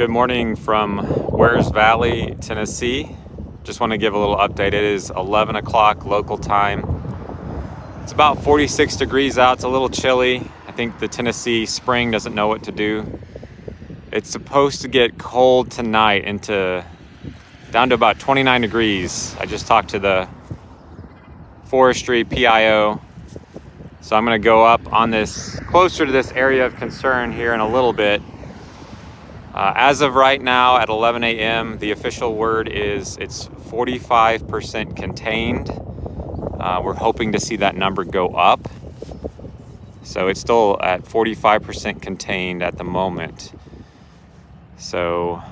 Good morning from Wears Valley, Tennessee. Just want to give a little update. It is 11 o'clock local time. It's about 46 degrees out. It's a little chilly. I think the Tennessee spring doesn't know what to do. It's supposed to get cold tonight down to about 29 degrees. I just talked to the forestry PIO. So I'm going to go up on this, closer to this area of concern here in a little bit. As of right now at 11 a.m., the official word is it's 45% contained. We're hoping to see that number go up. So it's still at 45% contained at the moment. So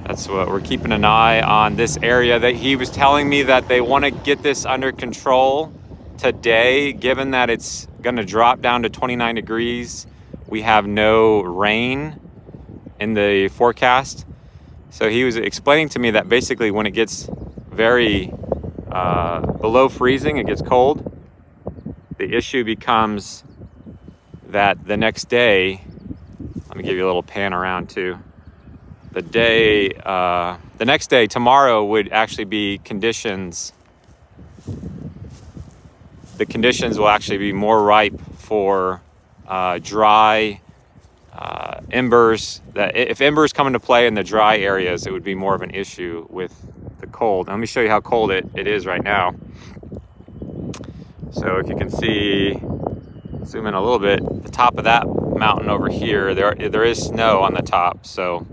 that's what we're keeping an eye on, this area that he was telling me that they want to get this under control today, given that it's going to drop down to 29 degrees. We have no rain in the forecast. So he was explaining to me that basically when it gets very below freezing, it gets cold, the issue becomes that the next day, let me give you a little pan around too. The next day, tomorrow, would actually be conditions. The conditions will actually be more ripe for dry embers. That if embers come into play in the dry areas, it would be more of an issue with the cold. Let me show you how cold it is right now. So if you can see, zoom in a little bit, the top of that mountain over here, there is snow on the top. So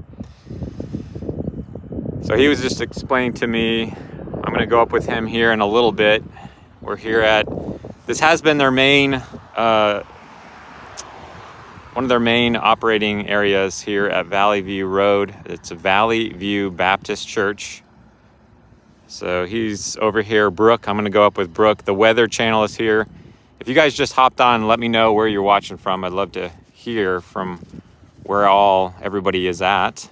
he was just explaining to me, I'm going to go up with him here in a little bit. We're here at, this has been their main, one of their main operating areas here at Valley View Road. It's a Valley View Baptist Church. So he's over here, Brooke. I'm going to go up with Brooke. The Weather Channel is here. If you guys just hopped on, let me know where you're watching from. I'd love to hear from where everybody is at.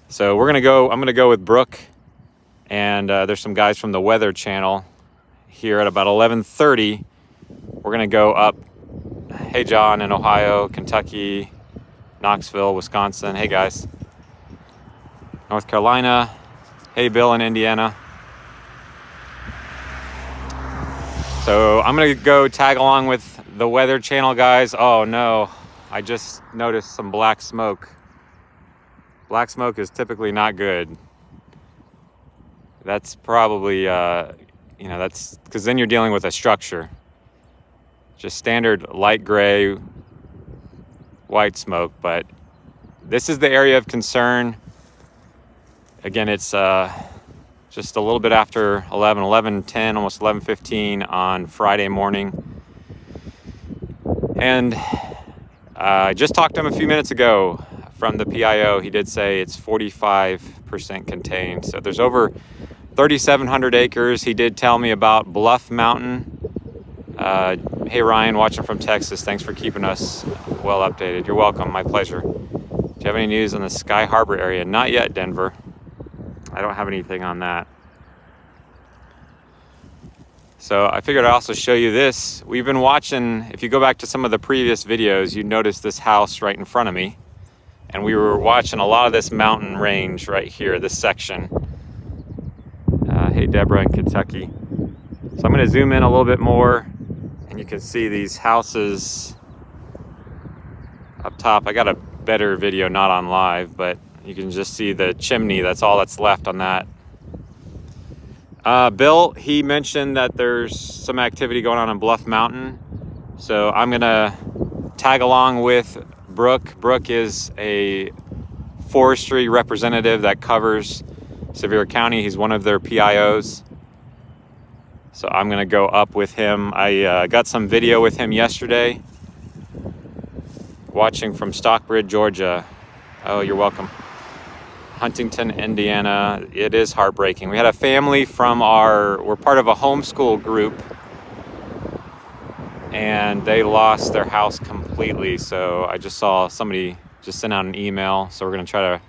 So I'm going to go with Brooke, and there's some guys from the Weather Channel here at about 11:30. We're going to go up. Hey, John in Ohio, Kentucky, Knoxville, Wisconsin. Hey, guys. North Carolina. Hey, Bill in Indiana. So I'm going to go tag along with the Weather Channel guys. Oh, no. I just noticed some black smoke. Black smoke is typically not good. That's probably, that's because then you're dealing with a structure. Just standard light gray, white smoke, but this is the area of concern. Again, it's just a little bit after 11:10, almost 11:15 on Friday morning. And I just talked to him a few minutes ago from the PIO. He did say it's 45% contained. So there's over 3,700 acres. He did tell me about Bluff Mountain. Hey, Ryan, watching from Texas. Thanks for keeping us well updated. You're welcome. My pleasure. Do you have any news on the Sky Harbor area? Not yet, Denver. I don't have anything on that. So I figured I'd also show you this. We've been watching, if you go back to some of the previous videos, you notice this house right in front of me. And we were watching a lot of this mountain range right here, this section. Hey, Deborah in Kentucky. So I'm going to zoom in a little bit more. And you can see these houses up top. I got a better video, not on live, but you can just see the chimney. That's all that's left on that. Bill, he mentioned that there's some activity going on Bluff Mountain. So I'm going to tag along with Brooke. Brooke is a forestry representative that covers Sevierville County. He's one of their PIOs. So I'm going to go up with him. I got some video with him yesterday, watching from Stockbridge, Georgia. Oh, you're welcome. Huntington, Indiana. It is heartbreaking. We had a family we're part of a homeschool group, and they lost their house completely. So I just saw somebody just sent out an email. So we're going to try to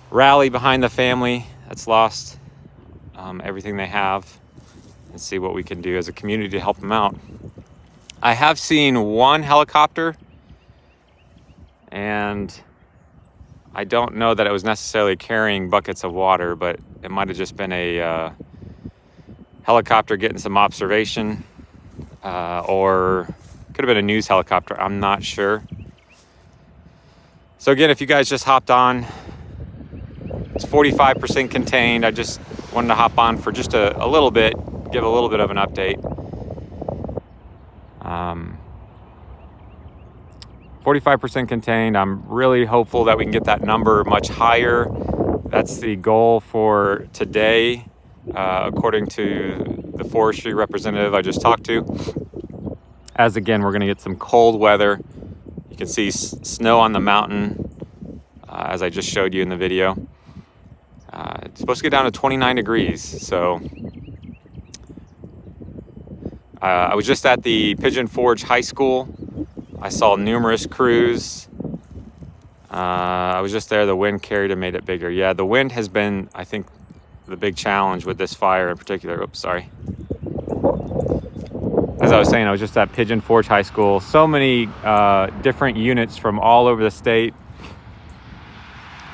rally behind the family that's lost everything they have, and see what we can do as a community to help them out. I have seen one helicopter and I don't know that it was necessarily carrying buckets of water, but it might have just been a helicopter getting some observation, or could have been a news helicopter. I'm not sure. So again, if you guys just hopped on, it's 45% contained. I just wanted to hop on for just a little bit, give a little bit of an update. 45% contained. I'm really hopeful that we can get that number much higher. That's the goal for today, according to the forestry representative I just talked to. As again, we're going to get some cold weather. You can see snow on the mountain, as I just showed you in the video. It's supposed to get down to 29 degrees. So I was just at the Pigeon Forge High School. I saw numerous crews. I was just there. The wind carried and made it bigger. Yeah, the wind has been, I think, the big challenge with this fire in particular. Oops, sorry. As I was saying, I was just at Pigeon Forge High School. So many different units from all over the state.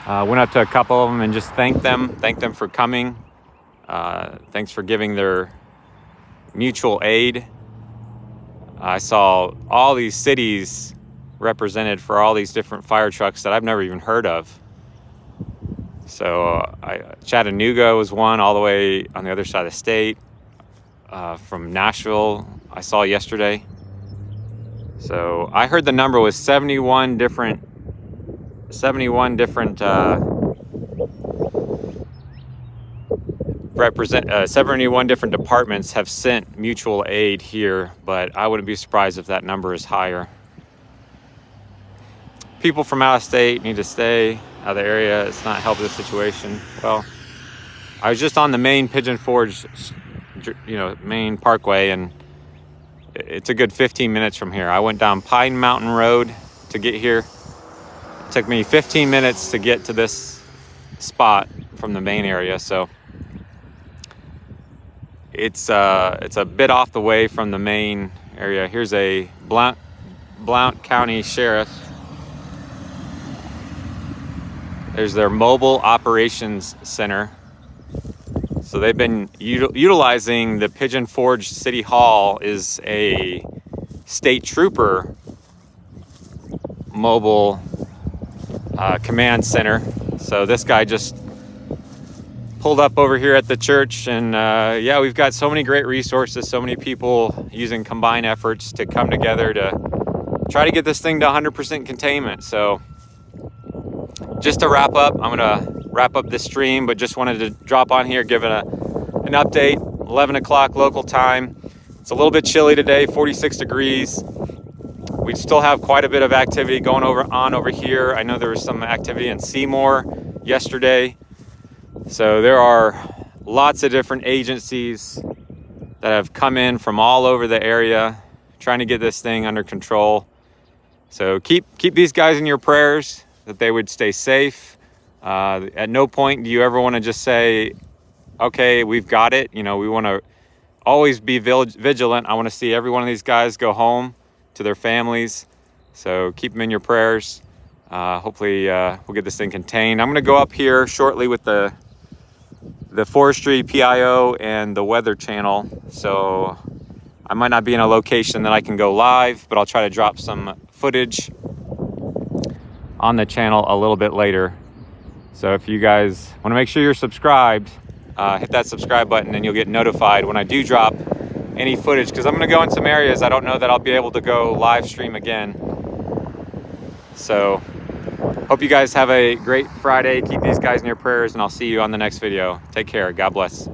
Went up to a couple of them and just thanked them for coming. Thanks for giving their mutual aid. I saw all these cities represented for all these different fire trucks that I've never even heard of. So Chattanooga was one, all the way on the other side of the state. From Nashville, I saw yesterday. So I heard the number was 71 different 71 different departments have sent mutual aid here, but I wouldn't be surprised if that number is higher. People from out of state need to stay out of the area. It's not helping the situation. Well, I was just on the main Pigeon Forge, main parkway, and it's a good 15 minutes from here. I went down Pine Mountain Road to get here. It took me 15 minutes to get to this spot from the main area, so it's a bit off the way from the main area. Here's a Blount County Sheriff. There's their mobile operations center. So they've been utilizing the Pigeon Forge City Hall is a state trooper mobile command center. So this guy just pulled up over here at the church, and yeah, we've got so many great resources, so many people using combined efforts to come together to try to get this thing to 100% containment. So just to wrap up, I'm gonna wrap up this stream, but just wanted to drop on here, give it an update. 11 o'clock local time. It's a little bit chilly today, 46 degrees. We still have quite a bit of activity going on over here. I know there was some activity in Seymour yesterday. So there are lots of different agencies that have come in from all over the area trying to get this thing under control. So keep these guys in your prayers, that they would stay safe. At no point do you ever want to just say, okay, we've got it. We want to always be vigilant. I want to see every one of these guys go home to their families. So keep them in your prayers. Hopefully we'll get this thing contained. I'm going to go up here shortly with the forestry PIO and the weather channel. So I might not be in a location that I can go live, but I'll try to drop some footage on the channel a little bit later. So if you guys want to make sure you're subscribed, hit that subscribe button and you'll get notified when I do drop any footage, because I'm going to go in some areas I don't know that I'll be able to go live stream again. So hope you guys have a great Friday. Keep these guys in your prayers, and I'll see you on the next video. Take care. God bless.